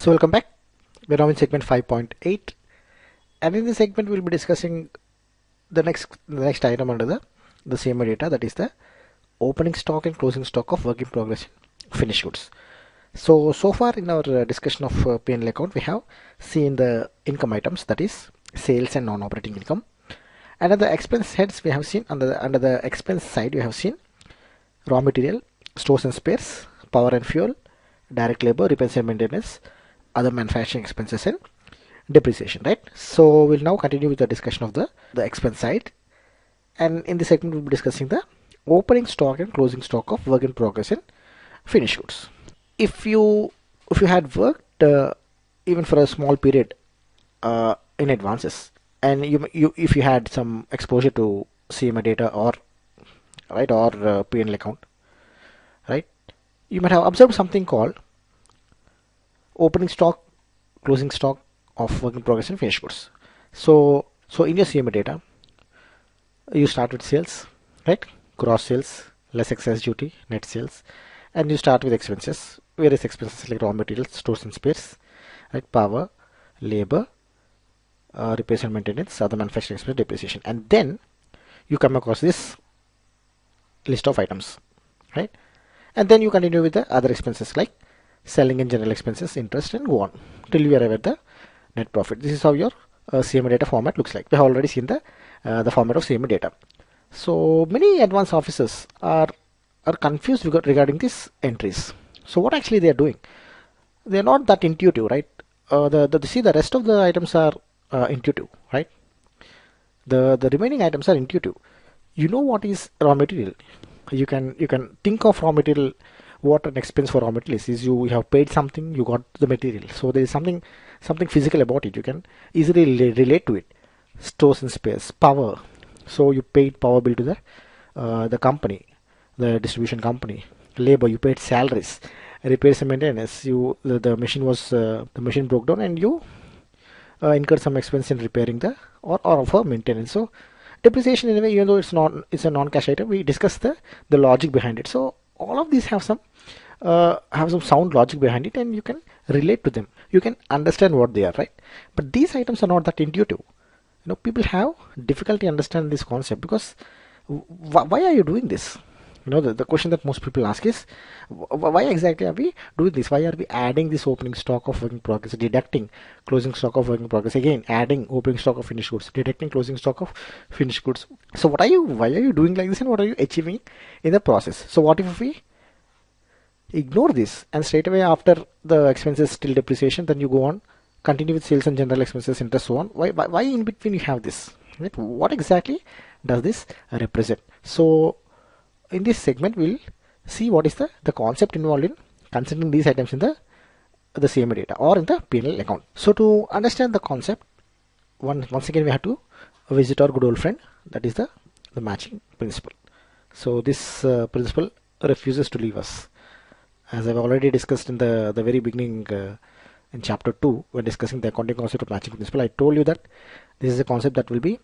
So welcome back. We're now in segment 5.8, and in this segment we'll be discussing the next item under the CMA data, that is the opening stock and closing stock of work in progress in finished goods. So far in our discussion of P&L account, we have seen the income items, that is sales and non-operating income. And under the expense heads, we have seen under the expense side, we have seen raw material, stores and spares, power and fuel, direct labor, repairs and maintenance, other manufacturing expenses, and depreciation, right? So we'll now continue with the discussion of the expense side, and in this segment we'll be discussing the opening stock and closing stock of work in progress in finished goods. If you had worked even for a small period in advances, and you if you had some exposure to CMA data or P&L account, right, you might have observed something called opening stock, closing stock of work in progress in finished goods. So in your CMA data, you start with sales, right? Gross sales less excess duty, net sales, and you start with expenses, various expenses like raw materials, stores and spares, right? Power, labor, repairs and maintenance, other manufacturing expense, depreciation, and then you come across this list of items, right? And then you continue with the other expenses like selling and general expenses, interest, and go on till you arrive at the net profit. This is how your CMA data format looks like. We have already seen the format of CMA data. So many advanced officers are confused regarding these entries. So what actually they are doing? They are not that intuitive, right? The rest of the items are intuitive, right? The remaining items are intuitive. You know what is raw material. You can think of raw material. What an expense for raw materials is, you have paid something, you got the material. So there is something physical about it. You can easily relate to it. Stores and spares, power. So you paid power bill to the company, the distribution company. Labor, you paid salaries. Repairs and maintenance, the machine was the machine broke down and you incurred some expense in repairing or for maintenance. So depreciation, anyway, even though it's a non-cash item, we discussed the logic behind it. So all of these have some sound logic behind it, and you can relate to them. You can understand what they are, right? But these items are not that intuitive. People have difficulty understanding this concept because why are you doing this? The question that most people ask is, why exactly are we doing this? Why are we adding this opening stock of work in progress, deducting closing stock of work in progress, again adding opening stock of finished goods, deducting closing stock of finished goods? So why are you doing like this, and what are you achieving in the process? So what if we ignore this and straight away after the expenses till depreciation, then you go on, continue with sales and general expenses, interest, so on? Why in between you have this, right? What exactly does this represent? So in this segment we'll see what is the concept involved in considering these items in the CMA data or in the P&L account. So to understand the concept, once again we have to visit our good old friend, that is the matching principle. So this principle refuses to leave us. As I've already discussed in the very beginning in chapter 2, when discussing the accounting concept of matching principle, I told you that this is a concept that will be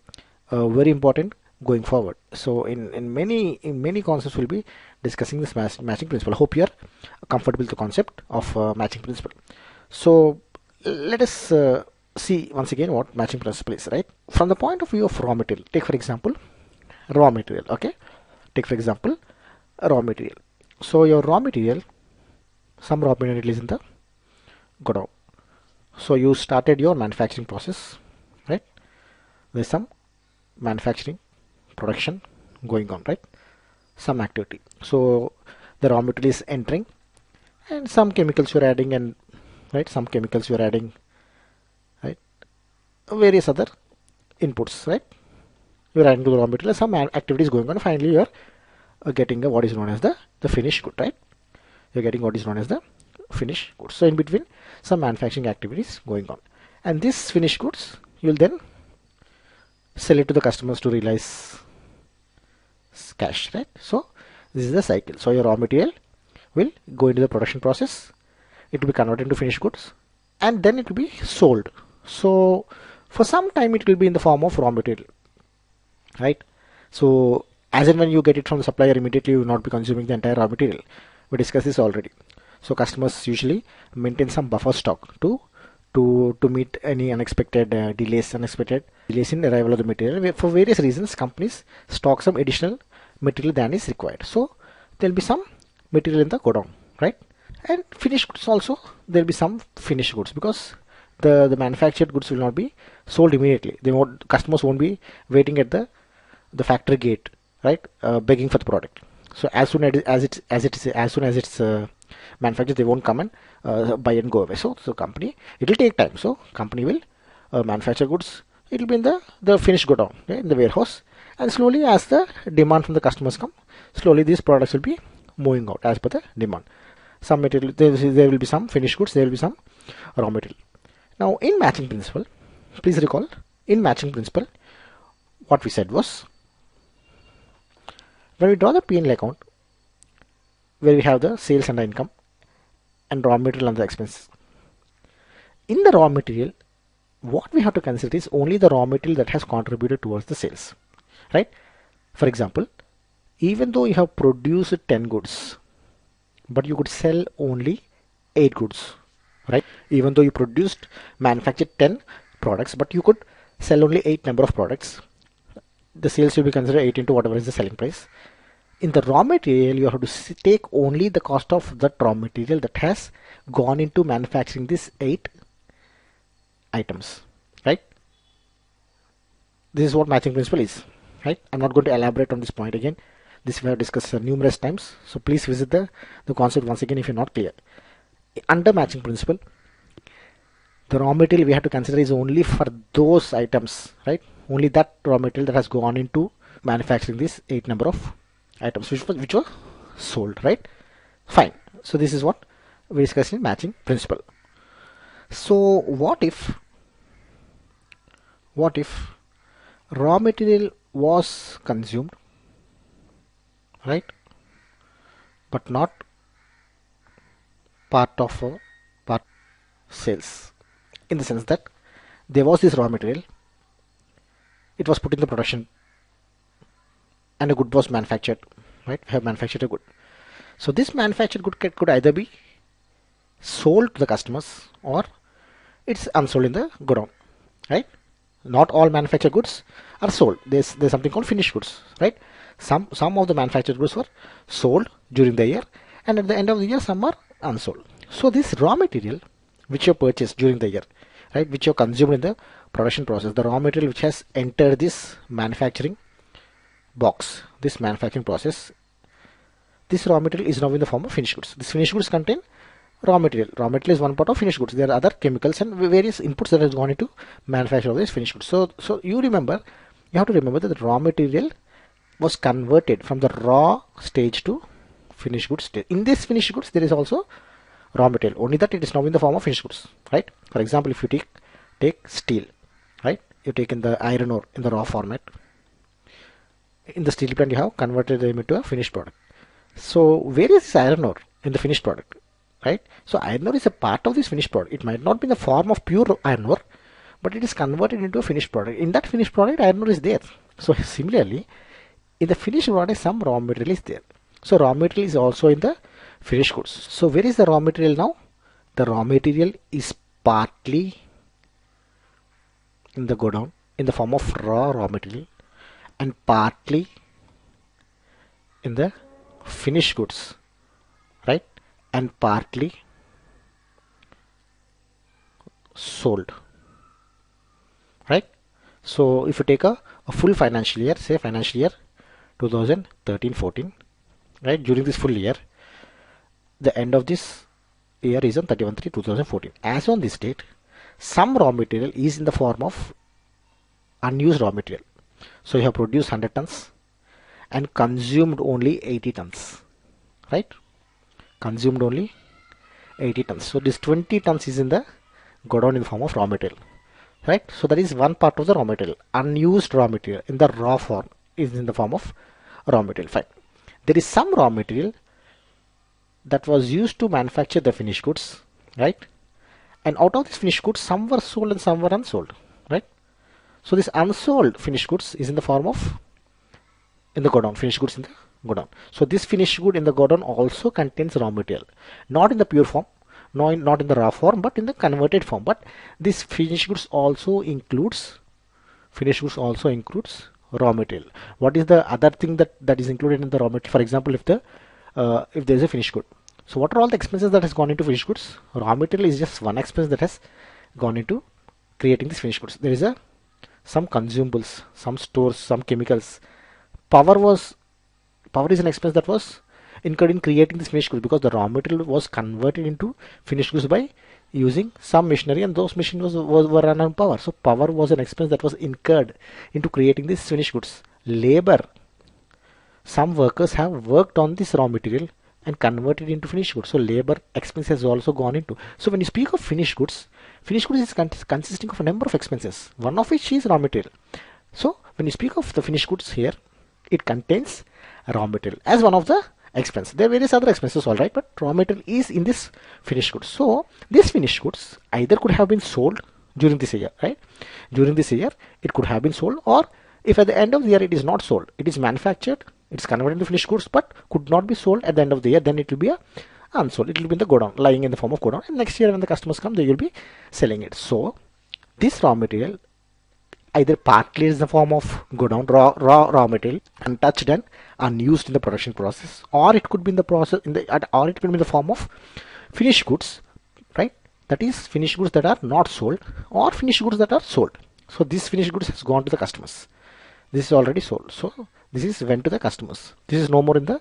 very important going forward. So in many concepts we'll be discussing this matching principle. I hope you are comfortable with the concept of matching principle. So let us see once again what matching principle is, right? From the point of view of raw material, take for example raw material. Okay, take for example raw material. So your raw material, some raw material is in the godown. So you started your manufacturing process, right? There's some manufacturing production going on, right? Some activity. So the raw material is entering, and some chemicals you're adding, and right, some chemicals you're adding, right? Various other inputs, right? You're adding to the raw material. Some activities going on. Finally, you're getting what is known as the finished good, right? You're getting what is known as the finished goods. So in between, some manufacturing activities going on, and this finished goods you'll then sell it to the customers to realize cash, right? So this is the cycle. So your raw material will go into the production process, it will be converted into finished goods, and then it will be sold. So for some time it will be in the form of raw material, right? So as and when you get it from the supplier, immediately you will not be consuming the entire raw material. We discussed this already. So customers usually maintain some buffer stock to meet any unexpected delays in arrival of the material. For various reasons, companies stock some additional material than is required. So there will be some material in the godown, right? And finished goods also, there will be some finished goods, because the manufactured goods will not be sold immediately. Customers won't be waiting at the factory gate, right, begging for the product. So as soon as it's manufactured, they won't come and buy and go away. So company, it will take time. So company will manufacture goods. It will be in the finished godown, okay, in the warehouse, and slowly as the demand from the customers come, slowly these products will be moving out as per the demand. Some material, there will be some finished goods, there will be some raw material. Now in matching principle, please recall, in matching principle, what we said was, when we draw the P&L account, where we have the sales and the income and raw material and the expenses, in the raw material, what we have to consider is only the raw material that has contributed towards the sales, right? For example, even though you have produced 10 goods, but you could sell only 8 goods, right? Even though you manufactured 10 products, but you could sell only 8 number of products, the sales will be considered 8 into whatever is the selling price. In the raw material, you have to take only the cost of that raw material that has gone into manufacturing these 8 items, right? This is what matching principle is, right? I'm not going to elaborate on this point again. This we have discussed numerous times. So please visit the concept once again if you're not clear. Under matching principle, the raw material we have to consider is only for those items, right? Only that raw material that has gone into manufacturing these 8 number of items which were sold, right? Fine. So this is what we discussed in matching principle. So what if raw material was consumed, right, but not part of sales, in the sense that there was this raw material, it was put in the production, and a good was manufactured, right? We have manufactured a good. So this manufactured good could either be sold to the customers or it's unsold in the godown, right? Not all manufactured goods are sold. There's something called finished goods, right? Some of the manufactured goods were sold during the year, and at the end of the year some are unsold. So this raw material which you purchased during the year, right, which you consumed in the production process, the raw material which has entered this manufacturing box, this manufacturing process, this raw material is now in the form of finished goods. This finished goods contain raw material. Raw material is one part of finished goods. There are other chemicals and various inputs that has gone into manufacture of this finished goods. So you have to remember that the raw material was converted from the raw stage to finished goods stage. In this finished goods, there is also raw material, only that it is now in the form of finished goods, right? For example, if you take steel, right, you take in the iron ore in the raw format. In the steel plant, you have converted them into a finished product. So where is this iron ore in the finished product, right? So iron ore is a part of this finished product. It might not be in the form of pure iron ore, but it is converted into a finished product. In that finished product, iron ore is there. So similarly, in the finished product, some raw material is there. So raw material is also in the finished goods. So where is the raw material now? The raw material is partly in the godown in the form of raw material, and partly in the finished goods, right, and partly sold, right? So if you take a full financial year, say financial year 2013-14, right, during this full year, the end of this year is on 31/3/2014. As on this date, some raw material is in the form of unused raw material. So you have produced 100 tons and consumed only 80 tons, right? Consumed only 80 tons. So this 20 tons is in the godown in the form of raw material, right? So that is one part of the raw material. Unused raw material in the raw form is in the form of raw material. Fine. There is some raw material that was used to manufacture the finished goods, right? And out of this finished goods, some were sold and some were unsold, right? So this unsold finished goods is in the form of in the godown, finished goods in the godown. So this finished good in the godown also contains raw material, not in the pure form, not in the raw form, but in the converted form. But this finished goods also includes raw material. What is the other thing that is included in the raw material? For example, if there is a finished good, so what are all the expenses that has gone into finished goods? Raw material is just one expense that has gone into creating this finished goods. There is some consumables, some stores, some chemicals. Power is an expense that was incurred in creating this finished goods, because the raw material was converted into finished goods by using some machinery, and those machines were run on power. So power was an expense that was incurred into creating these finished goods. Labor, some workers have worked on this raw material and converted into finished goods. So labor expense has also gone into. So when you speak of finished goods is consisting of a number of expenses, one of which is raw material. So when you speak of the finished goods here, it contains raw material as one of the expense. There are various other expenses, all right, but raw material is in this finished goods. So these finished goods either could have been sold during this year, right? During this year, it could have been sold, or if at the end of the year it is not sold, it is manufactured, it's converted into finished goods, but could not be sold at the end of the year, then it will be unsold. It will be in the godown, lying in the form of godown, and next year when the customers come, they will be selling it. So this raw material either partly is the form of godown, raw material, untouched and unused in the production process, or it could be in the process or it could be in the form of finished goods, right? That is finished goods that are not sold, or finished goods that are sold. So this finished goods has gone to the customers. This is already sold, so this is went to the customers. This is no more in the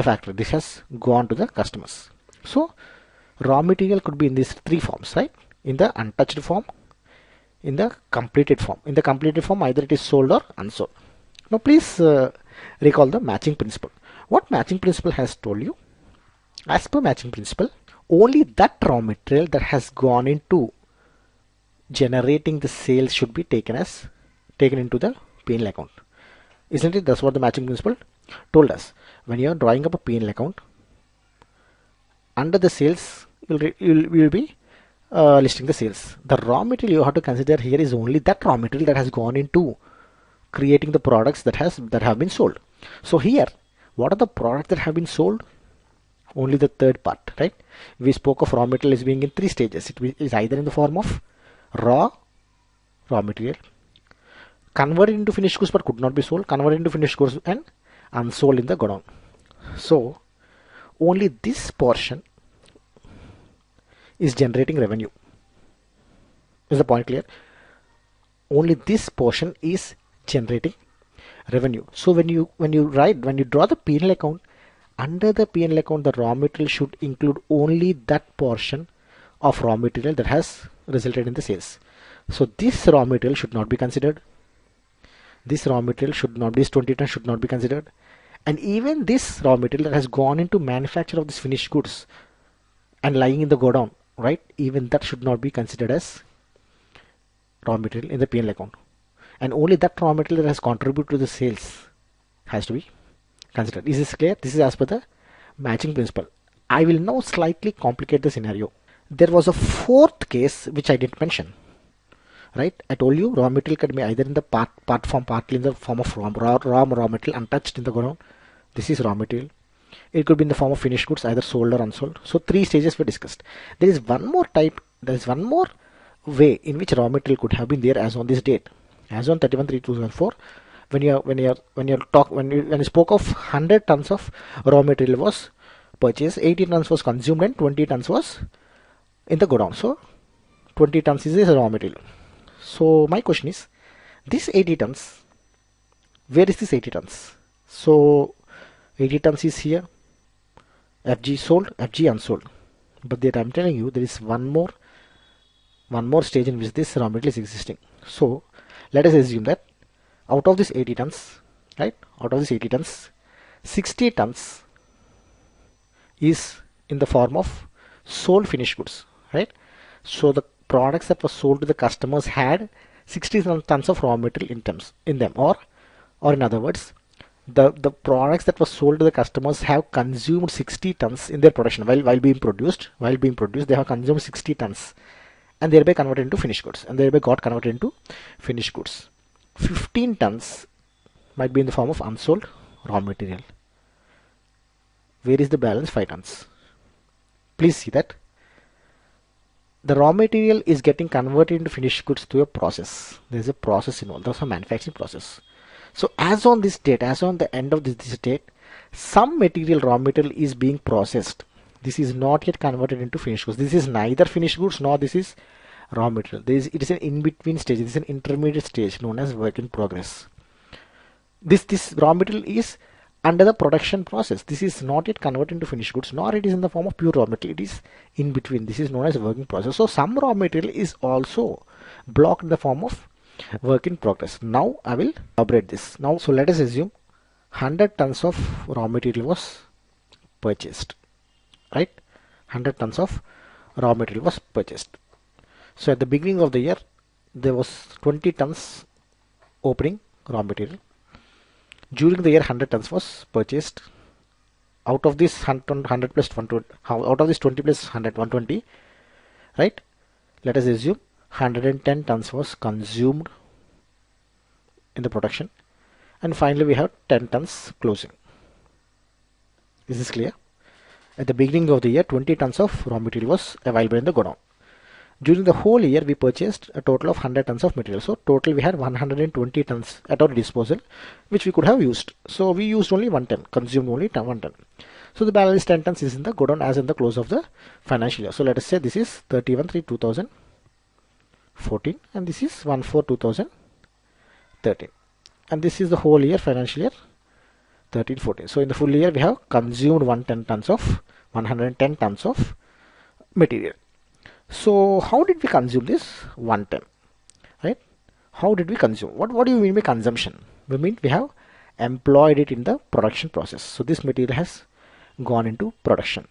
factory. This has gone to the customers. So raw material could be in these three forms, right? In the untouched form, in the completed form. In the completed form, either it is sold or unsold. Now please recall the matching principle. What matching principle has told you? As per matching principle, only that raw material that has gone into generating the sales should be taken into the P&L account. Isn't it? That's what the matching principle told us. When you are drawing up a P&L account, under the sales, you'll be listing the sales. The raw material you have to consider here is only that raw material that has gone into creating the products that have been sold. So here, what are the products that have been sold? Only the third part, right? We spoke of raw material as being in three stages. It is either in the form of raw material, converted into finished goods but could not be sold, converted into finished goods and unsold in the godown. So only this portion is generating revenue. Is the point clear? Only this portion is generating revenue. So when you draw the P&L account, under the P&L account, the raw material should include only that portion of raw material that has resulted in the sales. So this raw material should not be considered. This raw material should not be, this 20 tons should not be considered. And even this raw material that has gone into manufacture of this finished goods and lying in the godown, right? Even that should not be considered as raw material in the P&L account. And only that raw material that has contributed to the sales has to be considered. Is this clear? This is as per the matching principle. I will now slightly complicate the scenario. There was a fourth case which I didn't mention. Right? I told you raw material can be either in the part form, partly in the form of raw material untouched in the godown. This is raw material. It could be in the form of finished goods, either sold or unsold. So three stages were discussed. There is one more way in which raw material could have been there as on this date, as on 31/3/2004. When you spoke of 100 tons of raw material was purchased, 80 tons was consumed, and 20 tons was in the godown. So 20 tons is raw material. So my question is, this 80 tons, where is this 80 tons? So 80 tons is here, FG sold, FG unsold. But there I'm telling you there is one more stage in which this raw material is existing. So let us assume that out of this 80 tons, right? Out of this 80 tons, 60 tons is in the form of sold finished goods, right? So the products that were sold to the customers had 60 tons of raw material in them, or in other words, the products that were sold to the customers have consumed 60 tons in their production while being produced. They have consumed 60 tons and thereby converted into finished goods, and thereby got converted into finished goods. 15 tons might be in the form of unsold raw material. Where is the balance 5 tons? Please see that the raw material is getting converted into finished goods through a process. There is a process involved. There's a manufacturing process. So as on this date, as on the end of this date, some material, raw material is being processed. This is not yet converted into finished goods. This is neither finished goods nor this is raw material. It is an in-between stage. It is an intermediate stage known as work in progress. This raw material is under the production process. This is not yet converted into finished goods, nor it is in the form of pure raw material. It is in between. This is known as working process. So some raw material is also blocked in the form of work in progress. Now I will elaborate this. Now, so let us assume 100 tons of raw material was purchased, right? 100 tons of raw material was purchased. So at the beginning of the year, there was 20 tons opening raw material. During the year, 100 tons was purchased. Out of this 100 plus 120, out of this 20 plus 100, 120, right? Let us assume 110 tons was consumed in the production, and finally we have 10 tons closing. Is this clear? At the beginning of the year, 20 tons of raw material was available in the godown. During the whole year, we purchased a total of 100 tons of material. So total we had 120 tons at our disposal, which we could have used. So we used only 1 ton, consumed only 1 ton. So the balance 10 tons is in the godown as in the close of the financial year. So let us say this is 31/3/2014 and this is 1/4/2013. And this is the whole year, financial year 13/14. So in the full year, we have consumed 110 tons of 110 tons of material. So how did we consume this 1 ton, right? How did we consume? What do you mean by consumption? We mean we have employed it in the production process. So this material has gone into production,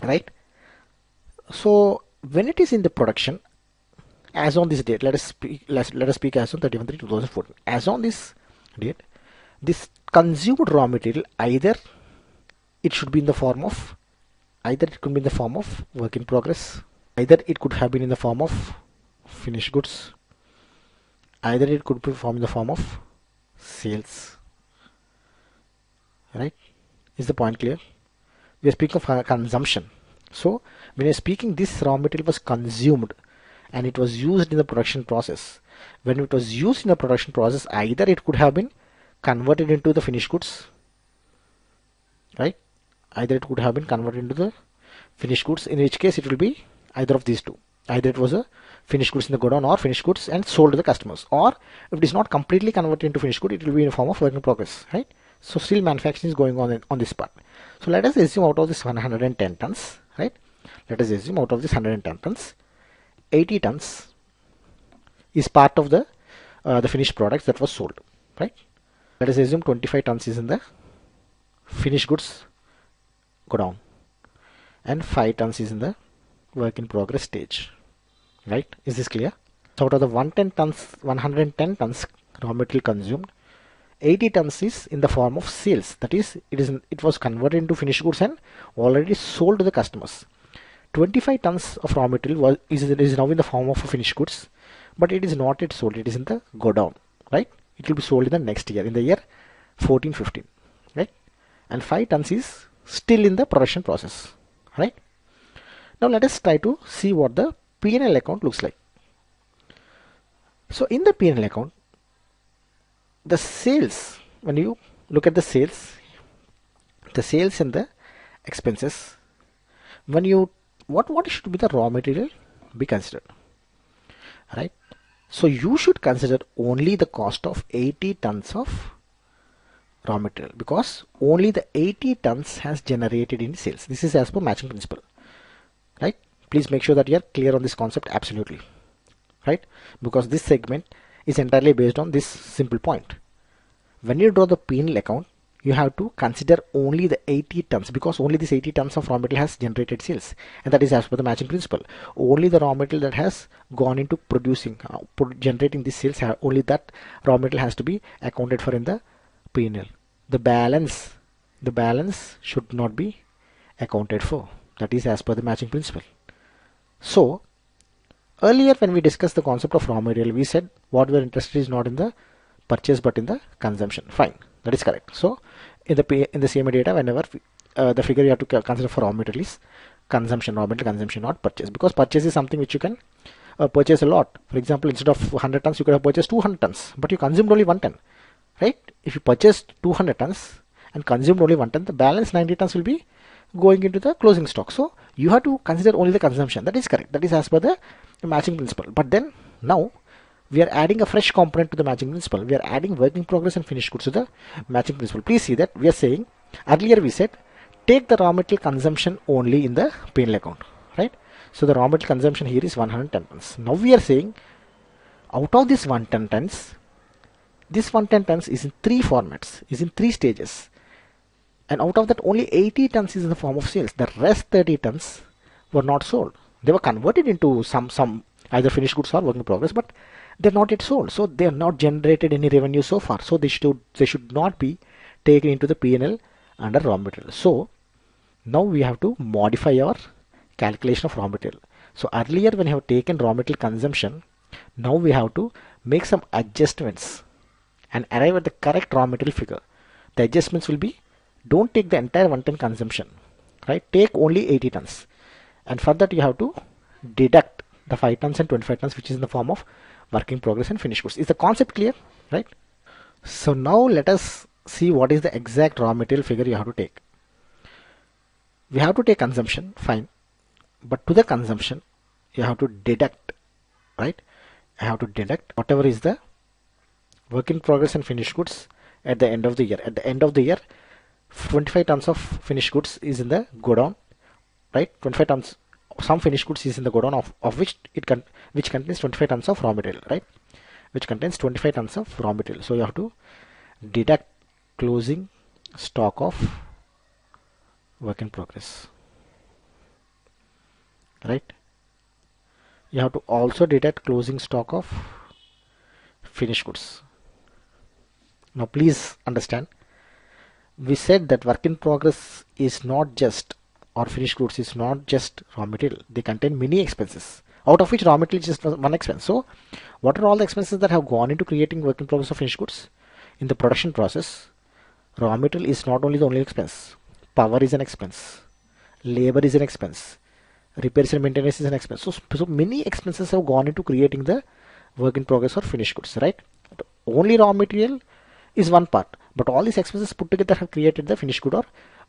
right? So when it is in the production, as on this date, let us speak as on 31/3/2014. As on this date, this consumed raw material, either it should be in the form of, either it could be in the form of work in progress, either it could have been in the form of finished goods, either it could be in the form of sales, right? Is the point clear? We are speaking of consumption. So when you're speaking, this raw material was consumed and it was used in the production process. When it was used in the production process, either it could have been converted into the finished goods, right? Either it could have been converted into the finished goods, in which case it will be either of these two. Either it was a finished goods in the godown or finished goods and sold to the customers, or if it is not completely converted into finished good, it will be in the form of work in progress, right? So still manufacturing is going on this part. So let us assume out of this 110 tons, right? Let us assume out of this 110 tons, 80 tons is part of the finished products that was sold, right? Let us assume 25 tons is in the finished goods godown and 5 tons is in the work in progress stage, right? Is this clear? So out of the 110 tons raw material consumed, 80 tons is in the form of sales. That is, it was converted into finished goods and already sold to the customers. 25 tons of raw material is now in the form of finished goods, but it is not yet sold. It is in the godown, right? It will be sold in the next year, in the year 14/15, right? And 5 tons is still in the production process, right? Now let us try to see what the P&L account looks like. So in the P&L account, the sales, when you look at the sales and the expenses, when you what should be the raw material be considered, right? So you should consider only the cost of 80 tons of raw material, because only the 80 tons has generated in sales. This is as per matching principle, right? Please make sure that you are clear on this concept absolutely, right? Because this segment is entirely based on this simple point. When you draw the P&L account, you have to consider only the 80 tons, because only this 80 tons of raw material has generated sales, and that is as per the matching principle. Only the raw material that has gone into producing, generating this sales, only that raw material has to be accounted for in the P&L. The balance should not be accounted for. That is as per the matching principle. So earlier when we discussed the concept of raw material, we said what we are interested is not in the purchase but in the consumption. Fine, that is correct. So in the CMA data, whenever the figure you have to consider for raw material is consumption, raw material consumption, not purchase, because purchase is something which you can purchase a lot. For example, instead of 100 tons, you could have purchased 200 tons, but you consumed only 1 ton, right? If you purchased 200 tons and consumed only 1 ton, the balance 90 tons will be going into the closing stock. So you have to consider only the consumption. That is correct. That is as per the matching principle. But then now we are adding a fresh component to the matching principle. We are adding work in progress and finished goods to the matching principle. Please see that we are saying, earlier we said take the raw material consumption only in the P&L account, right? So the raw material consumption here is 110 tons. Now we are saying out of this 110 tons, this 110 tons is in 3 formats, is in 3 stages. And out of that only 80 tons is in the form of sales. The rest 30 tons were not sold. They were converted into some either finished goods or work in progress, but they're not yet sold. So they have not generated any revenue so far. So they should not be taken into the P&L under raw material. So now we have to modify our calculation of raw material. So earlier when you have taken raw material consumption, now we have to make some adjustments and arrive at the correct raw material figure. The adjustments will be, don't take the entire 1 ton consumption, right? Take only 80 tons. And for that you have to deduct the 5 tons and 25 tons, which is in the form of work in progress and finished goods. Is the concept clear, right? So now let us see what is the exact raw material figure you have to take. We have to take consumption, fine. But to the consumption, you have to deduct, right? I have to deduct whatever is the work in progress and finished goods at the end of the year. At the end of the year, 25 tons of finished goods is in the godown, right? 25 tons, some finished goods is in the godown of which which contains 25 tons of raw material, right? Which contains 25 tons of raw material. So you have to deduct closing stock of work in progress, right? You have to also deduct closing stock of finished goods. Now please understand, we said that work in progress is not just, or finished goods is not just raw material. They contain many expenses, out of which raw material is just one expense. So what are all the expenses that have gone into creating work in progress of finished goods? In the production process, raw material is not only the only expense. Power is an expense, labor is an expense, repairs and maintenance is an expense. So many expenses have gone into creating the work in progress or finished goods, right? Only raw material is one part, but all these expenses put together have created the finished good or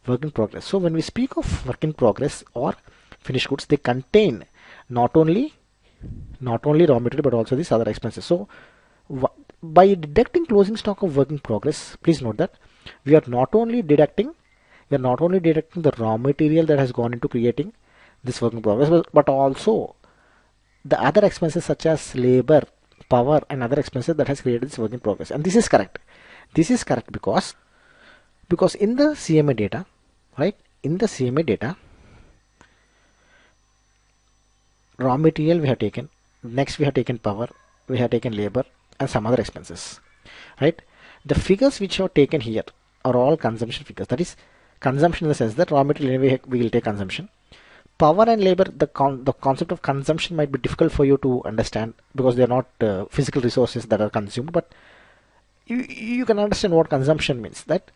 work in progress. So when we speak of work in progress or finished goods, they contain not only raw material but also these other expenses. So by deducting closing stock of work in progress, please note that we are not only deducting the raw material that has gone into creating this work in progress, but also the other expenses such as labor, power and other expenses that has created this work in progress. And this is correct. This is correct because in the CMA data, right? In the CMA data, raw material we have taken, next we have taken power, we have taken labor and some other expenses, right? The figures which are taken here are all consumption figures. That is consumption in the sense that raw material anyway we will take consumption. Power and labor, the concept of consumption might be difficult for you to understand because they are not physical resources that are consumed, but you can understand what consumption means, that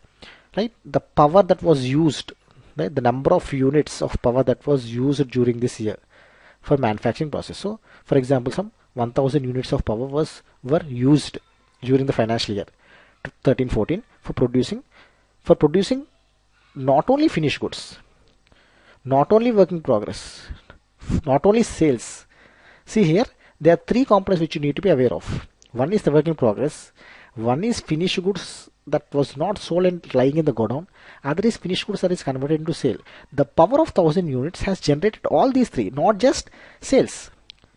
right? The power that was used, right? The number of units of power that was used during this year for manufacturing process. So for example, some 1000 units of power were used during the financial year 13-14 for producing not only finished goods, not only work in progress, not only sales. See here, there are 3 components which you need to be aware of. One is the work in progress, one is finished goods that was not sold and lying in the godown, other is finished goods that is converted into sale. The power of 1000 units has generated all these 3, not just sales.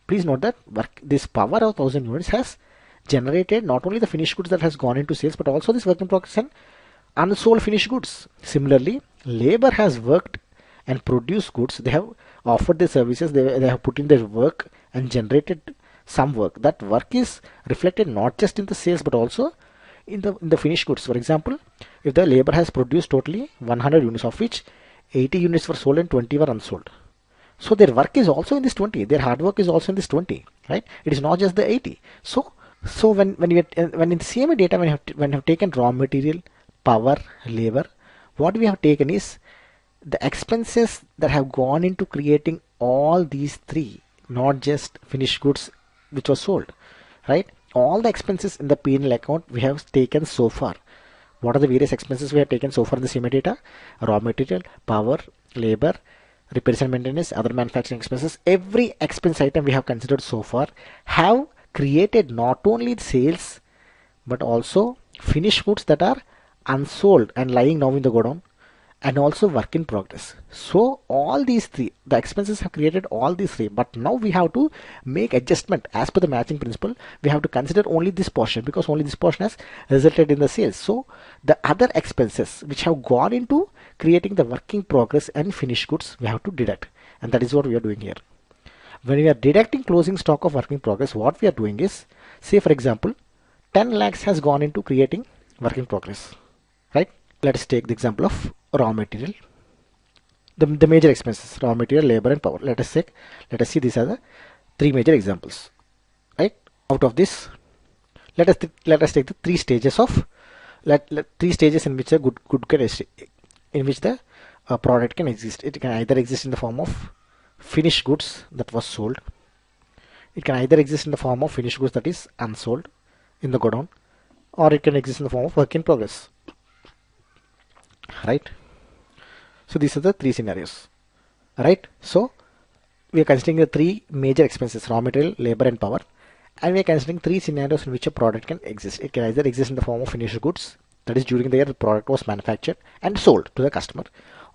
Please note that this power of 1000 units has generated not only the finished goods that has gone into sales, but also this work in progress and unsold finished goods. Similarly, labor has worked and produced goods. They have offered their services, they have put in their work and generated some work. That work is reflected not just in the sales but also in the finished goods. For example, if the labor has produced totally 100 units, of which 80 units were sold and 20 were unsold, so their work is also in this 20, their hard work is also in this 20, right? It is not just the 80. So when in the CMA data, when you have taken raw material, power, labor, what we have taken is the expenses that have gone into creating all these three, not just finished goods which was sold, right? All the expenses in the P&L account we have taken so far. What are the various expenses we have taken so far in the CMA data? Raw material, power, labor, repairs and maintenance, other manufacturing expenses. Every expense item we have considered so far have created not only sales but also finished goods that are unsold and lying now in the godown, and also work in progress. So all these three, the expenses have created all these three, but now we have to make adjustment as per the matching principle. We have to consider only this portion because only this portion has resulted in the sales. So the other expenses which have gone into creating the work in progress and finished goods we have to deduct, and that is what we are doing here. When we are deducting closing stock of work in progress, what we are doing is, say for example 10 lakhs has gone into creating work in progress, right? Let us take the example of raw material, the major expenses, raw material, labor and power. Let us see these are the three major examples, right? Out of this, let us take the three stages of three stages in which a good can in which the product can exist. It can either exist in the form of finished goods that was sold. It can either exist in the form of finished goods that is unsold in the godown, or it can exist in the form of work in progress, right? So these are the three scenarios, right? So we are considering the three major expenses, raw material, labor and power, and we are considering three scenarios in which a product can exist. It can either exist in the form of finished goods, that is during the year the product was manufactured and sold to the customer,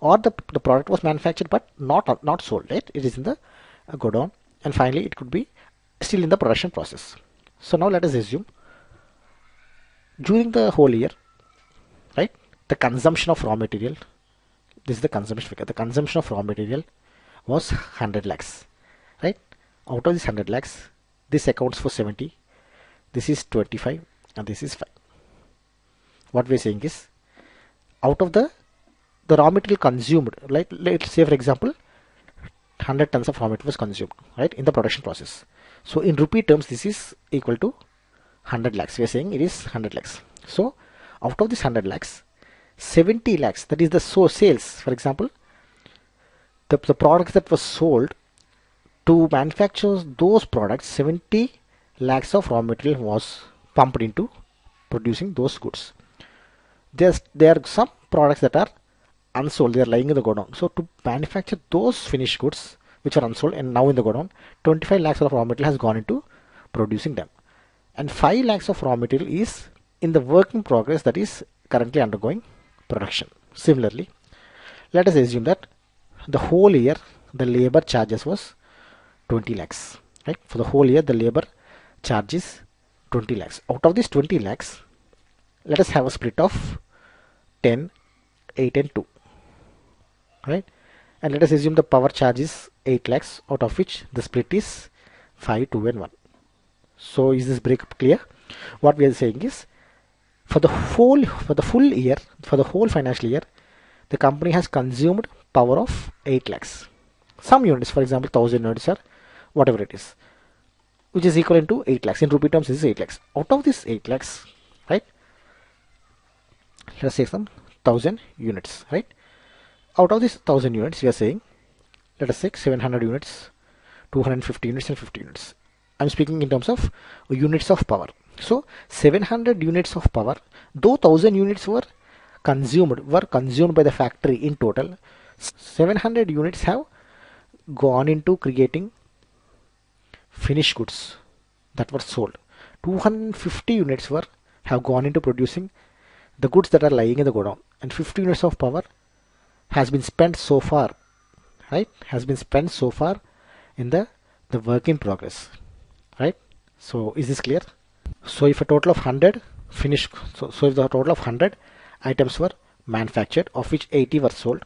or the product was manufactured but not sold, right? It is in the godown, and finally it could be still in the production process. So now let us assume during the whole year, right, the consumption of raw material, this is the consumption figure, the consumption of raw material was 100 lakhs, right? Out of this 100 lakhs, this accounts for 70, this is 25, and this is 5. What we are saying is, out of the raw material consumed, like let's say for example 100 tons of raw material was consumed, right, in the production process. So in rupee terms this is equal to 100 lakhs. We are saying it is 100 lakhs. So out of this 100 lakhs, 70 lakhs, that is the sales. For example, the products that was sold, to manufacture those products, 70 lakhs of raw material was pumped into producing those goods. There are some products that are unsold, they are lying in the godown. So to manufacture those finished goods which are unsold and now in the godown, 25 lakhs of raw material has gone into producing them, and 5 lakhs of raw material is in the work in progress, that is currently undergoing production. Similarly, let us assume that the whole year the labor charges was 20 lakhs, right? For the whole year the labor charges 20 lakhs. Out of this 20 lakhs, let us have a split of 10, 8 and 2, right? And let us assume the power charge is 8 lakhs, out of which the split is 5, 2 and 1. So is this breakup clear? What we are saying is, for the full year, for the whole financial year, the company has consumed power of 8 lakhs. Some units, for example 1000 units or whatever it is, which is equivalent to 8 lakhs. In rupee terms, this is 8 lakhs. Out of this 8 lakhs, right, let us say some 1000 units, right? Out of this 1000 units, we are saying, let us say 700 units, 250 units and 50 units. I'm speaking in terms of units of power. So 700 units of power, though 1000 units were consumed by the factory in total, 700 units have gone into creating finished goods that were sold. 250 units have gone into producing the goods that are lying in the godown, and 50 units of power has been spent so far, right? Has been spent so far in the work in progress, right? So is this clear? So if a total of 100 finished, so if the total of 100 items were manufactured, of which 80 were sold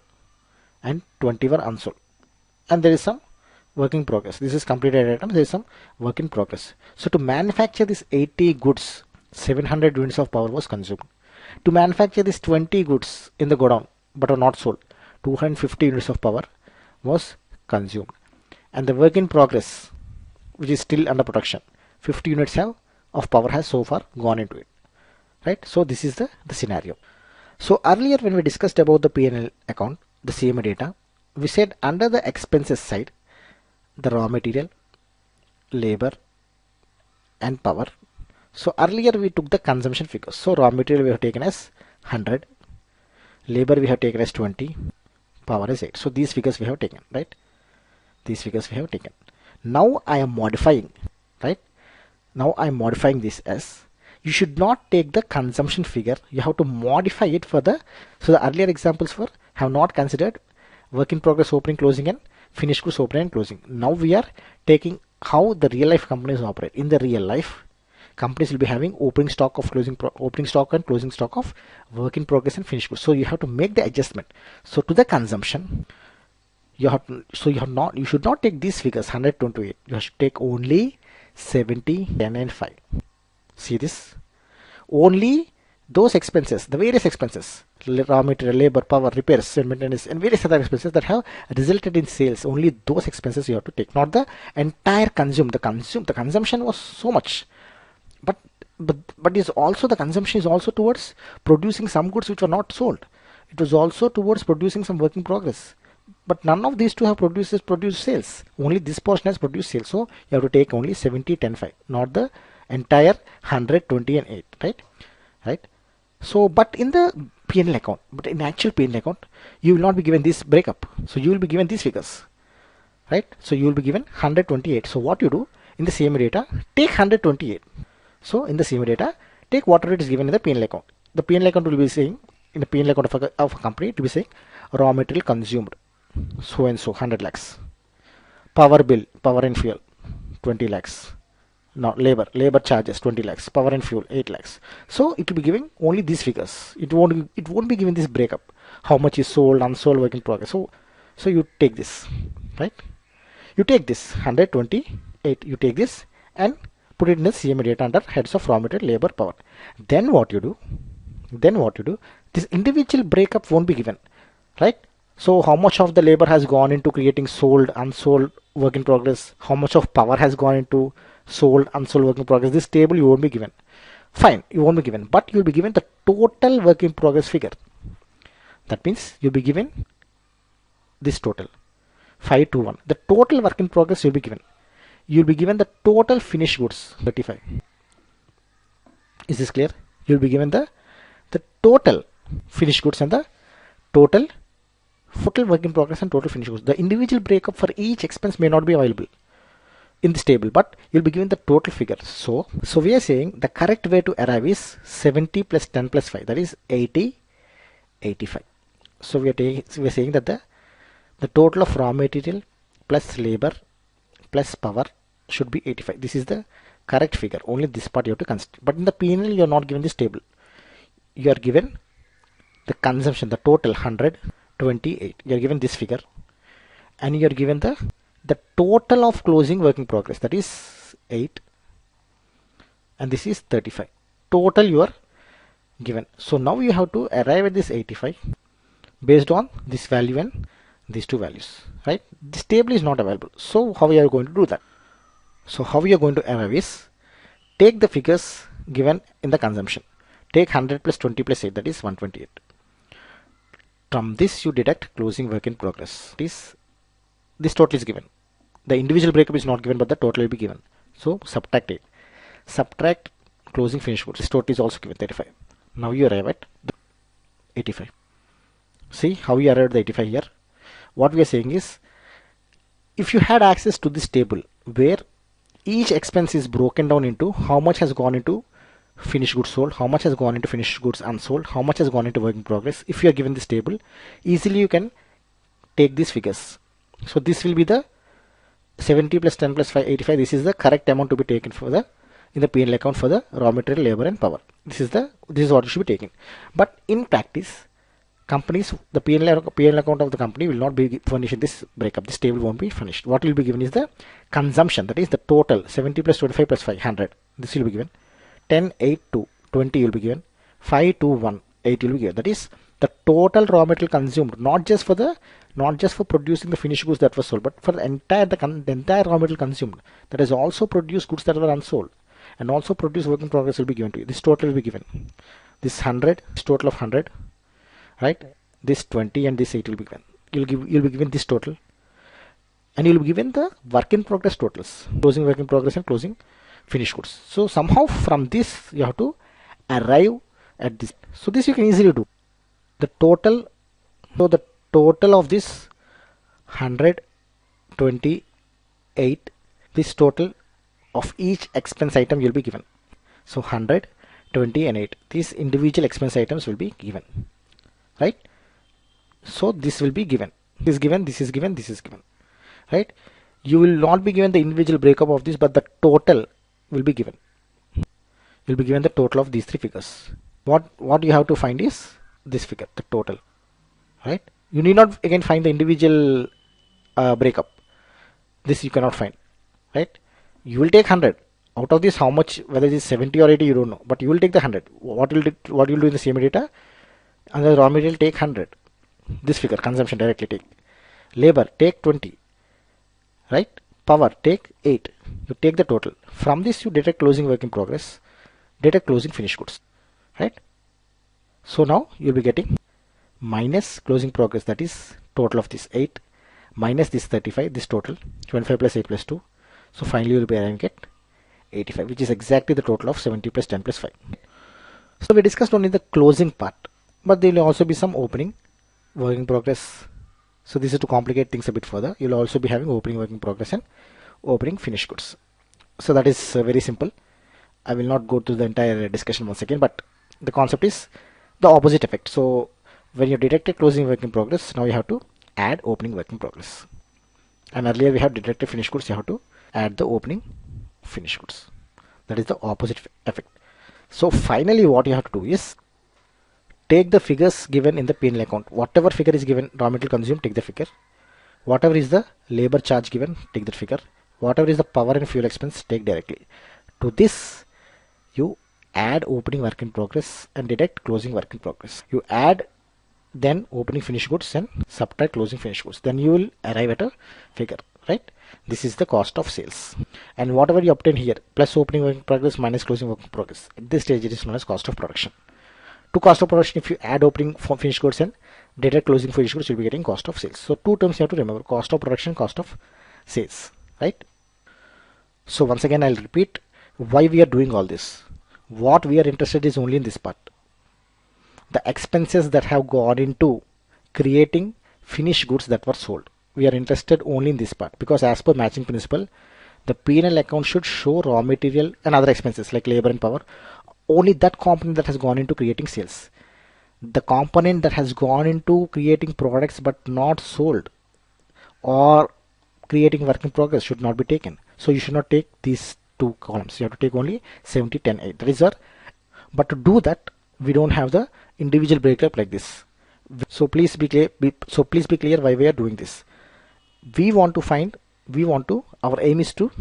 and 20 were unsold, and there is some work in progress. This is completed items, there is some work in progress. So to manufacture this 80 goods, 700 units of power was consumed. To manufacture these 20 goods in the godown but are not sold, 250 units of power was consumed. And the work in progress, which is still under production, 50 units of power has so far gone into it, right? So this is the scenario. So earlier when we discussed about the P&L account, the same data. We said under the expenses side, the raw material, labor and power. So earlier we took the consumption figures. So raw material we have taken as 100, labor we have taken as 20, power is 8. So these figures we have taken, right? These figures we have taken. Now I am modifying, right? Now I am modifying this as, you should not take the consumption figure. You have to modify it for the, so the earlier examples were have not considered work in progress opening, closing and finished goods opening and closing. Now we are taking how the real life companies operate. In the real life, companies will be having opening stock of opening stock and closing stock of work in progress and finished goods. So you have to make the adjustment. So to the consumption, you should not take these figures 128. You should take only 70, 10 and 5. See this? Only those expenses, the various expenses, raw material, labor, power, repairs, and maintenance, and various other expenses that have resulted in sales, only those expenses you have to take, not the entire consume. The consumption was so much, but is also, the consumption is also towards producing some goods which were not sold. It was also towards producing some work in progress. But none of these two have produced sales. Only this portion has produced sales. So you have to take only 70, 10, 5, not the entire 100, 20 and 8, right? So, but in the P&L account, but in actual P&L account, you will not be given this breakup. So you will be given these figures, right? So you will be given 128. So what you do in the same data, take 128. So in the same data, take whatever it is given in the P&L account. The P&L account will be saying, in the P&L account of a company, it will be saying raw material consumed, so and so 100 lakhs. Power bill, power and fuel, 20 lakhs. Now labor charges 20 lakhs, power and fuel 8 lakhs. So it will be giving only these figures. It won't be giving this breakup. How much is sold, unsold, work in progress. So you take this, right? You take this 128. You take this and put it in the CMA data under heads of raw material, labor, power. Then what you do? This individual breakup won't be given, right? So how much of the labor has gone into creating sold, unsold, work in progress? How much of power has gone into sold, unsold, work in progress? This table you won't be given. Fine, you won't be given, but you'll be given the total work in progress figure. That means you'll be given this total 521. The total work in progress you'll be given. You'll be given the total finished goods 35. Is this clear? You'll be given the total finished goods and the total work in progress and total finished goods. The individual breakup for each expense may not be available in this table, but you'll be given the total figure. So we are saying the correct way to arrive is 70 plus 10 plus 5, that is 80, 85. So we are saying that the total of raw material plus labor plus power should be 85. This is the correct figure. Only this part you have to consider. But in the P&L you are not given this table. You are given the consumption, the total 128. You are given this figure, and you are given the total of closing work in progress, that is 8, and this is 35. Total you are given. So now you have to arrive at this 85 based on this value and these two values, right? This table is not available. So how we are going to do that? So how we are going to arrive is, take the figures given in the consumption. Take 100 plus 20 plus 8, that is 128. From this you deduct closing work in progress. This total is given. The individual breakup is not given, but the total will be given. So subtract 8. Subtract closing finished goods. This total is also given, 35. Now you arrive at 85. See how you arrived at the 85 here? What we are saying is, if you had access to this table where each expense is broken down into how much has gone into finished goods sold, how much has gone into finished goods unsold, how much has gone into work in progress, if you are given this table, easily you can take these figures. So this will be the 70 plus 10 plus 5, 85. This is the correct amount to be taken for in the P&L account for the raw material, labor and power. This is what you should be taking. But in practice, companies, the P&L account of the company will not be furnishing this breakup. This table won't be furnished. What will be given is the consumption, that is the total 70 plus 25 plus 5, 100. This will be given. 10, 8, 2, 20 will be given. 5, 2, 1, 8 will be given. That is the total raw material consumed, not just for producing the finished goods that were sold, but for the entire raw material consumed. That is also produced goods that were unsold, and also produced work in progress will be given to you. This total will be given. This 100, this total of 100, right? This 20 and this 8 will be given. you'll be given this total, and you'll be given the work in progress totals, closing work in progress and closing finished goods. So somehow from this you have to arrive at this. So this you can easily do. The total, so the total of this 128, this total of each expense item will be given. So 100, 20 and 8, these individual expense items will be given, right? So this will be given, this is given, this is given, this is given, right? You will not be given the individual breakup of this, but the total will be given. You'll be given the total of these three figures. What you have to find is this figure, the total, right? You need not again find the individual breakup. This you cannot find, right? You will take 100. Out of this, how much, whether it is 70 or 80, you don't know, but you will take the 100. What you'll do in the same data, and the raw material take 100. This figure, consumption directly take. Labor take 20, right? Power take 8. You take the total. From this you deduct closing work in progress, deduct closing finished goods, right? So now you'll be getting minus closing progress, that is total of this 8, minus this 35, this total 25 plus 8 plus 2. So finally you'll be arriving at 85, which is exactly the total of 70 plus 10 plus 5. So we discussed only the closing part, but there will also be some opening work in progress. So this is to complicate things a bit further. You'll also be having opening work in progress and opening finished goods. So that is very simple. I will not go through the entire discussion once again, but the concept is the opposite effect. So when you deducted closing work in progress, now you have to add opening work in progress. And earlier we have deducted finished goods, you have to add the opening finished goods. That is the opposite effect. So finally what you have to do is take the figures given in the P&L account. Whatever figure is given, raw material consumed, take the figure. Whatever is the labor charge given, take that figure. Whatever is the power and fuel expense, take directly. To this you add opening work in progress and deduct closing work in progress. You add then opening finished goods and subtract closing finished goods. Then you will arrive at a figure, right? This is the cost of sales. And whatever you obtain here, plus opening work in progress minus closing work in progress, at this stage it is known as cost of production. To cost of production, if you add opening finished goods and deduct closing finished goods, you'll be getting cost of sales. So two terms you have to remember: cost of production, cost of sales, right? So once again I'll repeat why we are doing all this. What we are interested is only in this part. The expenses that have gone into creating finished goods that were sold. We are interested only in this part, because as per matching principle, the P&L account should show raw material and other expenses like labor and power, only that component that has gone into creating sales. The component that has gone into creating products but not sold or creating work in progress should not be taken. So you should not take these two columns. You have to take only 70, 10, 8. That is our, but to do that we don't have the individual breakup like this. So please be clear. Please be clear why we are doing this. Our aim is to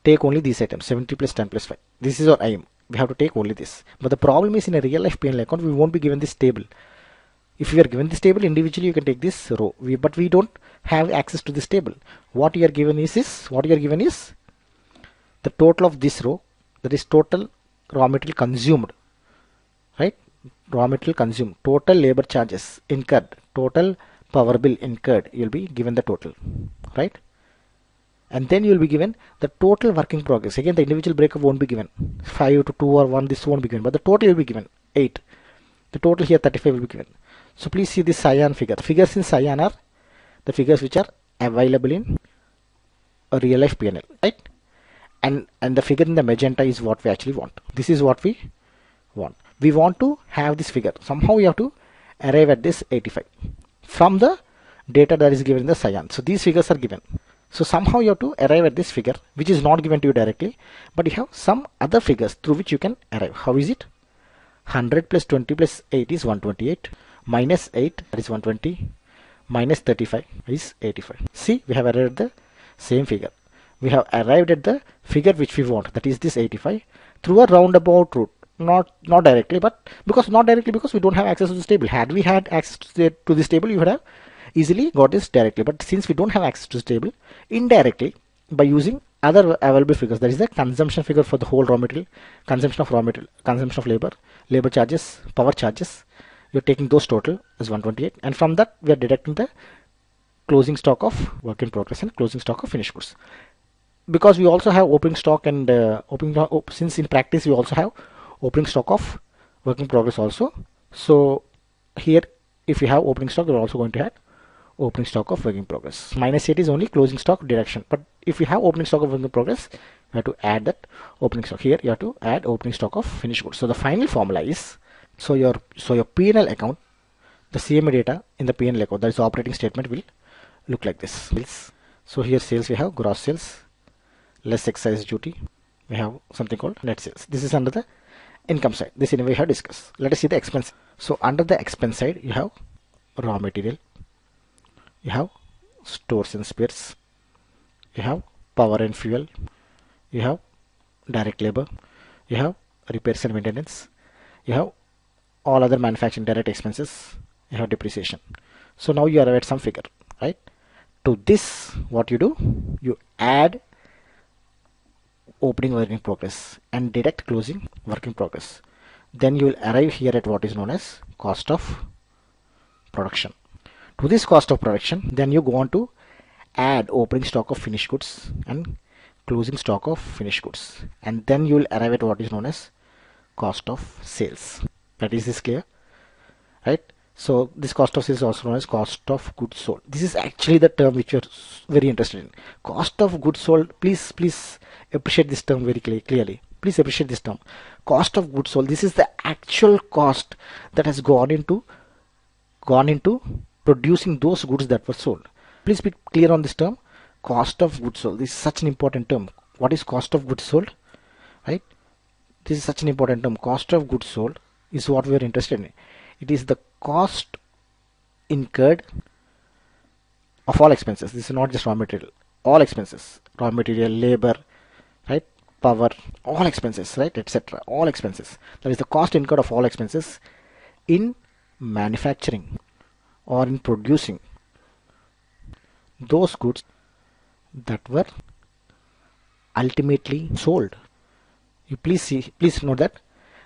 take only these items, 70 plus 10 plus 5. This is our aim. We have to take only this. But the problem is, in a real life P&L account, we won't be given this table. If we are given this table individually, you can take this row. But we don't have access to this table. What you are given is the total of this row, that is total raw material consumed, right? Raw material consumed, total labor charges incurred, total power bill incurred. You will be given the total, right? And then you will be given the total work in progress. Again, the individual breakup won't be given. 5 to 2 or 1, this won't be given, but the total will be given 8. The total here 35 will be given. So please see this cyan figure. Figures in cyan are the figures which are available in a real life P&L, right? And the figure in the magenta is what we actually want. This is what we want. We want to have this figure. Somehow we have to arrive at this 85 from the data that is given in the cyan. So these figures are given. So somehow you have to arrive at this figure, which is not given to you directly, but you have some other figures through which you can arrive. How is it? 100 plus 20 plus 8 is 128, minus 8, that is 120, minus 35 is 85. See, we have arrived at the same figure. We have arrived at the figure which we want, that is this 85, through a roundabout route. Not directly, but because we don't have access to this table. Had we had access to this table, you would have easily got this directly. But since we don't have access to this table, indirectly, by using other available figures, that is the consumption figure for the whole raw material, consumption of labor charges, power charges, you're taking those total as 128, and from that we are deducting the closing stock of work in progress and closing stock of finished goods. Because we also have opening stock and since in practice we also have opening stock of work in progress also. So here, if you have opening stock, you're also going to have opening stock of work in progress. -8 is only closing stock deduction, but if you have opening stock of work in progress, you have to add that opening stock. Here you have to add opening stock of finished goods. So the final formula is, so your P&L account, the CMA data in the P&L account, that is operating statement, will look like this. So here sales, we have gross sales less excise duty, we have something called net sales. This is under the income side. This anyway we have discussed. Let us see the expense. So under the expense side, you have raw material, you have stores and spares, you have power and fuel, you have direct labor, you have repairs and maintenance, you have all other manufacturing direct expenses, you have depreciation. So now you arrive at some figure, right? To this, what you do, you add opening work in progress and deduct closing work in progress. Then you will arrive here at what is known as cost of production. To this cost of production, then you go on to add opening stock of finished goods and closing stock of finished goods, and then you will arrive at what is known as cost of sales. That is this clear, right? So this cost of sales is also known as cost of goods sold. This is actually the term which you are very interested in. Cost of goods sold. Please appreciate this term very clearly. Please appreciate this term. Cost of goods sold. This is the actual cost that has gone into producing those goods that were sold. Please be clear on this term. Cost of goods sold. This is such an important term. What is cost of goods sold? Right? This is such an important term. Cost of goods sold is what we are interested in. It is the cost incurred of all expenses. This is not just raw material. All expenses. Raw material, labor, right? Power, all expenses, right? Etc. All expenses. That is the cost incurred of all expenses in manufacturing or in producing those goods that were ultimately sold. You please note that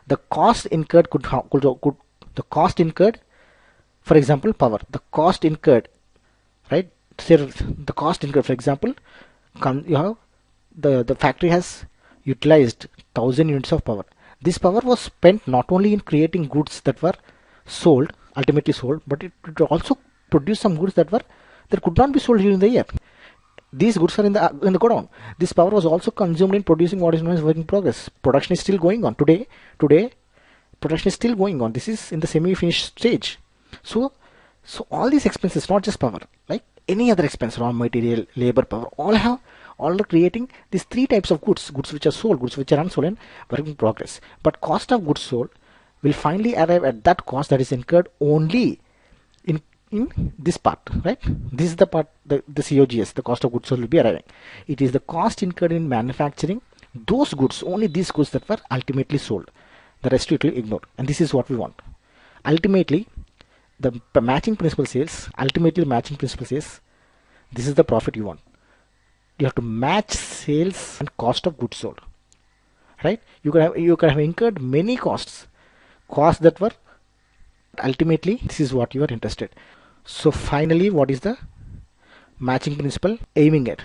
the cost incurred could the cost incurred, for example, power, the cost incurred, right? Say the cost incurred, for example, you have the factory has utilized 1000 units of power. This power was spent not only in creating goods that were sold, ultimately sold, but it also produced some goods that could not be sold during the year. These goods are in the godown. This power was also consumed in producing what is known as work in progress. Production is still going on today. Production is still going on. This is in the semi-finished stage. So all these expenses, not just power, like any other expense, raw material, labor, power, all are creating these three types of goods: goods which are sold, goods which are unsold, and work in progress. But cost of goods sold will finally arrive at that cost that is incurred only in this part, right? This is the part, the COGS, the cost of goods sold, will be arriving. It is the cost incurred in manufacturing those goods, only these goods that were ultimately sold. The rest you will ignore, and this is what we want. Ultimately, the matching principal says, this is the profit you want. You have to match sales and cost of goods sold, right? You can have incurred many costs that were ultimately, this is what you are interested. So finally, what is the matching principle aiming at?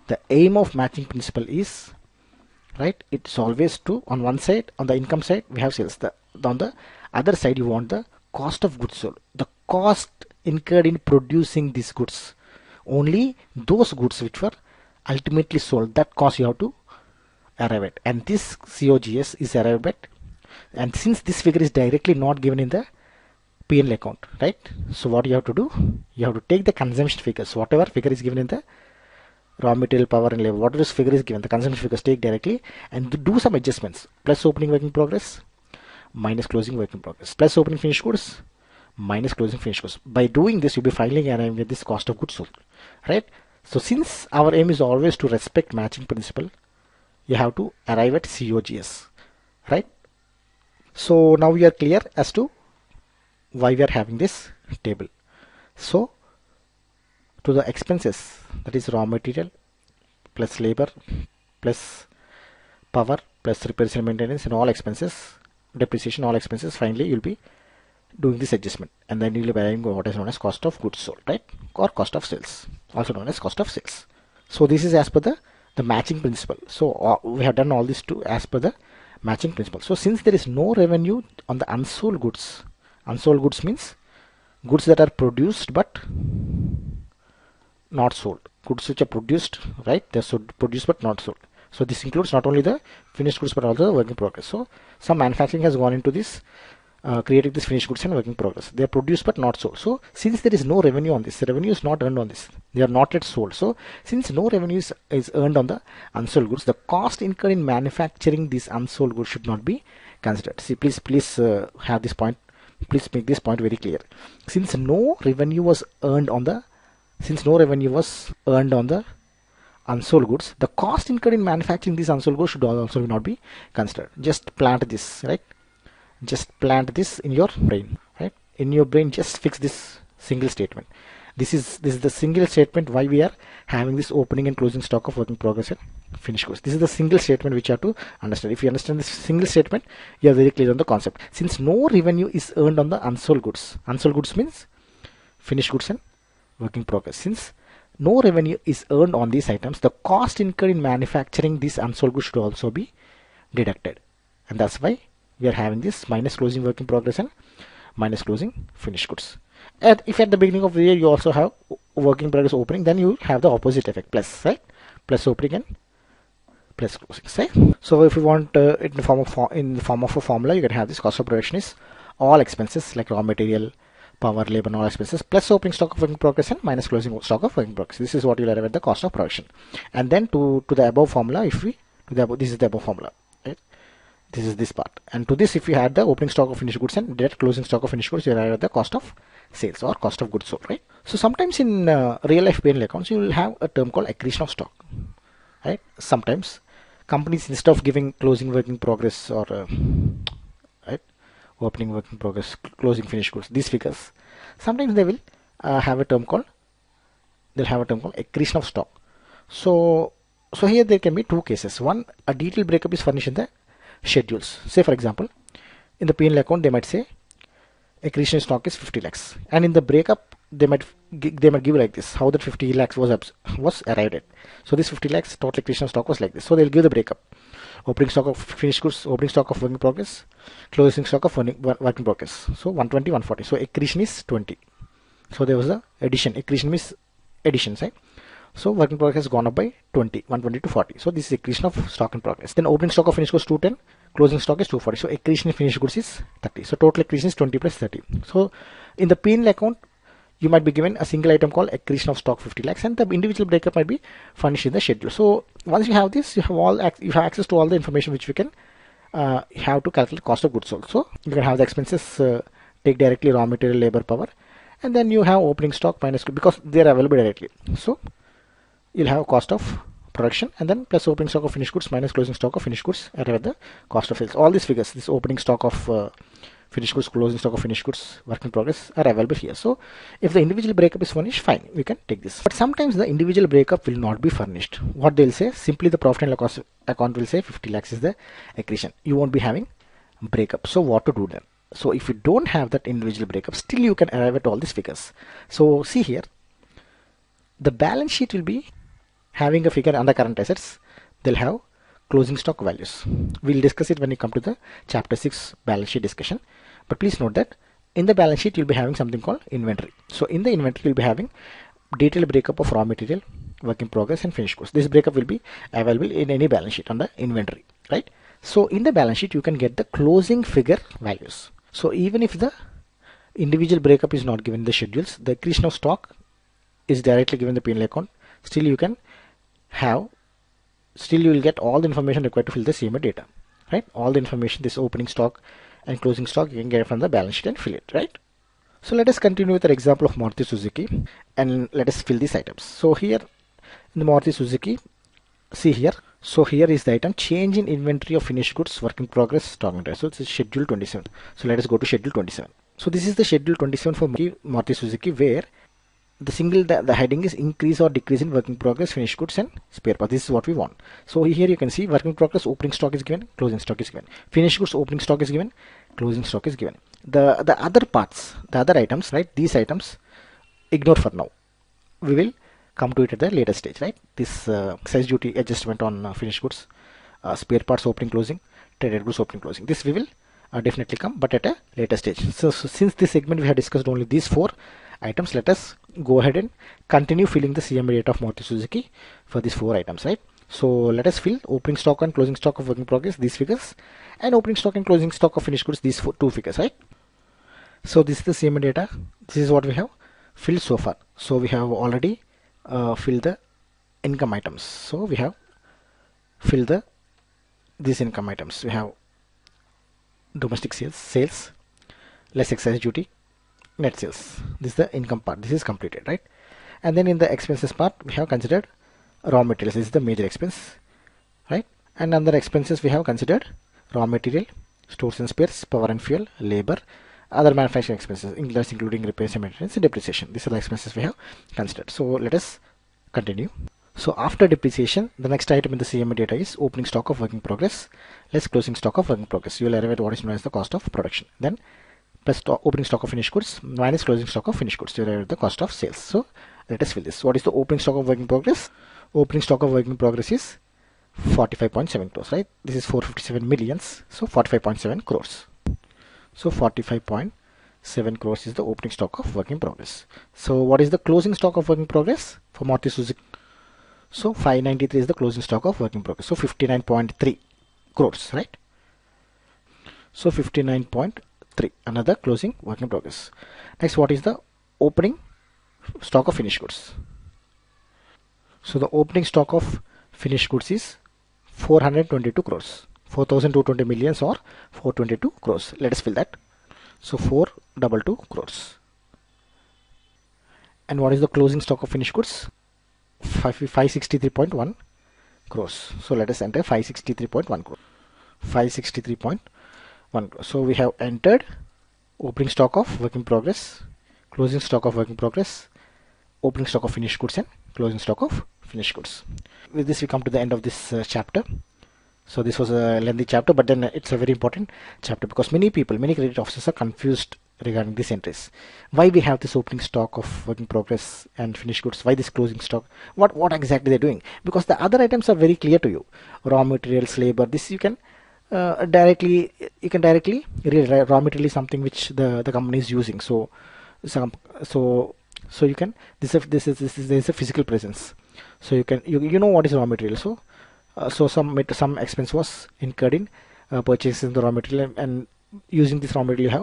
The aim of matching principle is, right, it's always to, on one side, on the income side, we have sales. On the other side, you want the cost of goods sold, the cost incurred in producing these goods. Only those goods which were ultimately sold, that cost you have to arrive at. And this COGS is arrived at. And since this figure is directly not given in the P&L account, right? So what you have to do, you have to take the consumption figures, whatever figure is given in the raw material, power and labor, whatever this figure is given, the consumption figures, take directly and do some adjustments. Plus opening work in progress, minus closing work in progress, plus opening finished goods, minus closing finished goods. By doing this, you'll be finally arriving with this cost of goods sold, right? So since our aim is always to respect matching principle, you have to arrive at COGS, right? So now we are clear as to why we are having this table. So to the expenses, that is raw material plus labor plus power plus repairs and maintenance and all expenses, depreciation, all expenses, finally you'll be doing this adjustment, and then you'll be having what is known as cost of goods sold, right? Or cost of sales, also known as cost of sales. So this is as per the matching principle. So we have done all this to as per the matching principle. So since there is no revenue on the unsold goods means goods that are produced but not sold, goods which are produced, right? They're produced but not sold. So this includes not only the finished goods but also the work in progress. So some manufacturing has gone into this, creating this finished goods and work in progress. They are produced but not sold. So since there is no revenue on this, the revenue is not earned on this, they are not yet sold. So since no revenue is earned on the unsold goods, the cost incurred in manufacturing these unsold goods should not be considered. See, please have this point, please make this point very clear. Since no revenue was earned on the unsold goods, the cost incurred in manufacturing these unsold goods should also not be considered. Just plant this, right? Just plant this in your brain, right? In your brain, just fix this single statement. This is the single statement why we are having this opening and closing stock of work in progress and finished goods. This is the single statement which you have to understand. If you understand this single statement, you are very clear on the concept. Since no revenue is earned on the unsold goods means finished goods and work in progress. Since no revenue is earned on these items, the cost incurred in manufacturing these unsold goods should also be deducted, and that's why we are having this minus closing work in progress and minus closing finished goods. And if at the beginning of the year you also have work in progress opening, then you have the opposite effect, plus, right? Plus opening and plus closing, right? So if you want it in the form of a formula, you can have this cost of production is all expenses like raw material, power, labor, and all expenses plus opening stock of work in progress and minus closing stock of work in progress. This is what you'll arrive at the cost of production. And then to the above formula, if we this is the above formula, right? This is this part. And to this, if you add the opening stock of finished goods and direct closing stock of finished goods, you arrive at the cost of sales or cost of goods sold, right? So sometimes in real life P&L accounts, you will have a term called accretion of stock, right? Sometimes companies, instead of giving closing work in progress or right, opening work in progress, closing finished goods, these figures, sometimes they will have a term called accretion of stock. So here there can be two cases. One, a detailed breakup is furnished in the schedules. Say for example, in the P&L account they might say accretion stock is 50 lakhs, and in the breakup they might give like this, how that 50 lakhs was arrived at. So this 50 lakhs total accretion stock was like this. So they'll give the breakup: opening stock of finished goods, opening stock of work in progress, closing stock of work in progress. So 120, 140. So accretion is 20. So there was a addition. Accretion means additions, right? So work in progress has gone up by 20, 120 to 40. So this is accretion of stock in progress. Then opening stock of finished goods 210, closing stock is 240. So accretion in finished goods is 30. So total accretion is 20 plus 30. So in the P&L account, you might be given a single item called accretion of stock 50 lakhs, and the individual breakup might be furnished in the schedule. So once you have this, you have access to all the information which we can have to calculate cost of goods sold. So you can have the expenses, take directly raw material, labor, power, and then you have opening stock minus, because they are available directly. So you'll have cost of production and then plus opening stock of finished goods minus closing stock of finished goods arrive at the cost of sales. All these figures, this opening stock of finished goods, closing stock of finished goods, work in progress, are available here. So if the individual breakup is furnished, fine, we can take this. But sometimes the individual breakup will not be furnished. What they'll say, simply the profit and loss account will say 50 lakhs is the accretion. You won't be having breakup. So what to do then? So if you don't have that individual breakup, still you can arrive at all these figures. So see here, the balance sheet will be having a figure under current assets. They'll have closing stock values. We'll discuss it when we come to the chapter 6 balance sheet discussion. But please note that in the balance sheet, you'll be having something called inventory. So in the inventory, you'll be having detailed breakup of raw material, work in progress, and finished goods. This breakup will be available in any balance sheet on the inventory, right? So in the balance sheet, you can get the closing figure values. So even if the individual breakup is not given in the schedules, the accretion of stock is directly given in the P&L account. Still you will get all the information required to fill the CMA data, right? All the information, this opening stock and closing stock, you can get from the balance sheet and fill it, right? So let us continue with our example of Maruti Suzuki and let us fill these items. So here in the Maruti Suzuki, see here. So here is the item change in inventory of finished goods, work in progress, stock in trade. So this is schedule 27. So let us go to schedule 27. So this is the schedule 27 for Maruti Suzuki, where the heading is increase or decrease in work in progress, finished goods, and spare parts. This is what we want. So here you can see work in progress, opening stock is given, closing stock is given. Finished goods, opening stock is given, closing stock is given. The other parts, the other items, right? These items ignore for now. We will come to it at the later stage, right? This excise duty adjustment on finished goods, spare parts opening closing, traded goods opening closing. This we will definitely come, but at a later stage. So since this segment we have discussed only these 4 items, let us go ahead and continue filling the CMA data of Maruti Suzuki for these 4 items, right? So let us fill opening stock and closing stock of work in progress, these figures, and opening stock and closing stock of finished goods, these 2 figures, right? So this is the CMA data. This is what we have filled so far. So we have already filled the income items. So we have filled these income items. We have domestic sales, less excise duty, net sales. This is the income part. This is completed, right? And then in the expenses part, we have considered raw materials. This is the major expense, right? And under expenses, we have considered raw material, stores and spares, power and fuel, labor, other manufacturing expenses, including repairs and maintenance and depreciation. These are the expenses we have considered. So let us continue. So after depreciation, the next item in the CMA data is opening stock of work in progress, less closing stock of work in progress. You will arrive at what is known as the cost of production. Then plus opening stock of finished goods minus closing stock of finished goods. You will arrive at the cost of sales. So let us fill this. What is the opening stock of work in progress? Opening stock of work in progress is 45.7 crores, right? This is 457 millions. So 45.7 crores. So 45.7 crores is the opening stock of work in progress. So what is the closing stock of work in progress for Maruti Suzuki? So 593 is the closing stock of work in progress. So 59.3 crores, right? So 59.3, another closing work in progress. Next, what is the opening stock of finished goods? So the opening stock of finished goods is 422 crores. 4,220 millions or 422 crores. Let us fill that. So 422 crores. And what is the closing stock of finished goods? 563.1 crores. So let us enter 563.1 crores. 563.1 crores. So we have entered opening stock of work in progress, closing stock of work in progress, opening stock of finished goods, and closing stock of finished goods. With this we come to the end of this chapter. So this was a lengthy chapter, but then it's a very important chapter because many credit officers are confused regarding these entries. Why we have this opening stock of work in progress and finished goods? Why this closing stock? What exactly they're doing? Because the other items are very clear to you. Raw materials, labor. This you can directly read. Raw material is something which the company is using. So you can this is a physical presence. So you know what is raw material. So some expense was incurred in purchasing the raw material, and using this raw material you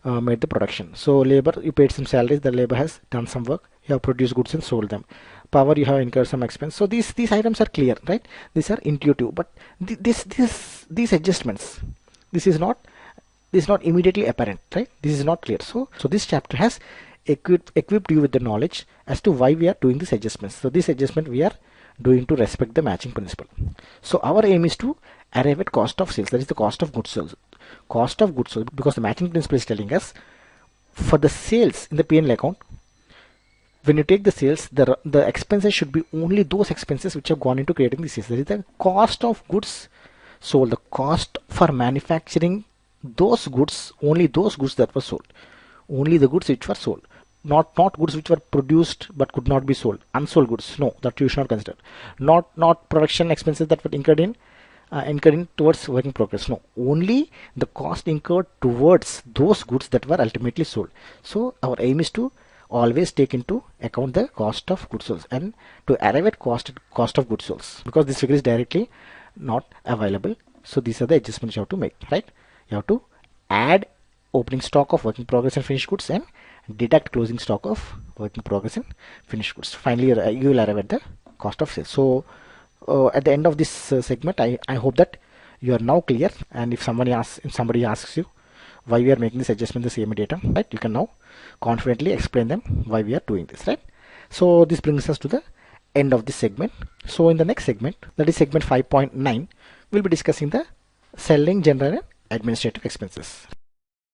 have made the production. So labor, you paid some salaries, the labor has done some work, you have produced goods and sold them. Power, you have incurred some expense. So these items are clear, right? These are intuitive, but these adjustments, this is not immediately apparent, right? This is not clear. So this chapter has equipped you with the knowledge as to why we are doing these adjustments. So this adjustment we are doing to respect the matching principle. So our aim is to arrive at cost of sales, that is the cost of goods sold. Cost of goods sold, because the matching principle is telling us for the sales in the P&L account, when you take the sales, the expenses should be only those expenses which have gone into creating the sales. That is the cost of goods sold, the cost for manufacturing those goods, only those goods that were sold, only the goods which were sold. Not goods which were produced but could not be sold. Unsold goods, no, that you should not consider. Not production expenses that were incurred in towards work in progress. No, only the cost incurred towards those goods that were ultimately sold. So our aim is to always take into account the cost of goods sold and to arrive at cost of goods sold, because this figure is directly not available. So these are the adjustments you have to make, right? You have to add opening stock of work in progress and finished goods and deduct closing stock of work in progress and finished goods. Finally, you will arrive at the cost of sales. So at the end of this segment, I hope that you are now clear. And if somebody asks you why we are making this adjustment in the CMA data, right, you can now confidently explain them why we are doing this, right? So this brings us to the end of this segment. So in the next segment, that is segment 5.9, we'll be discussing the selling, general and administrative expenses.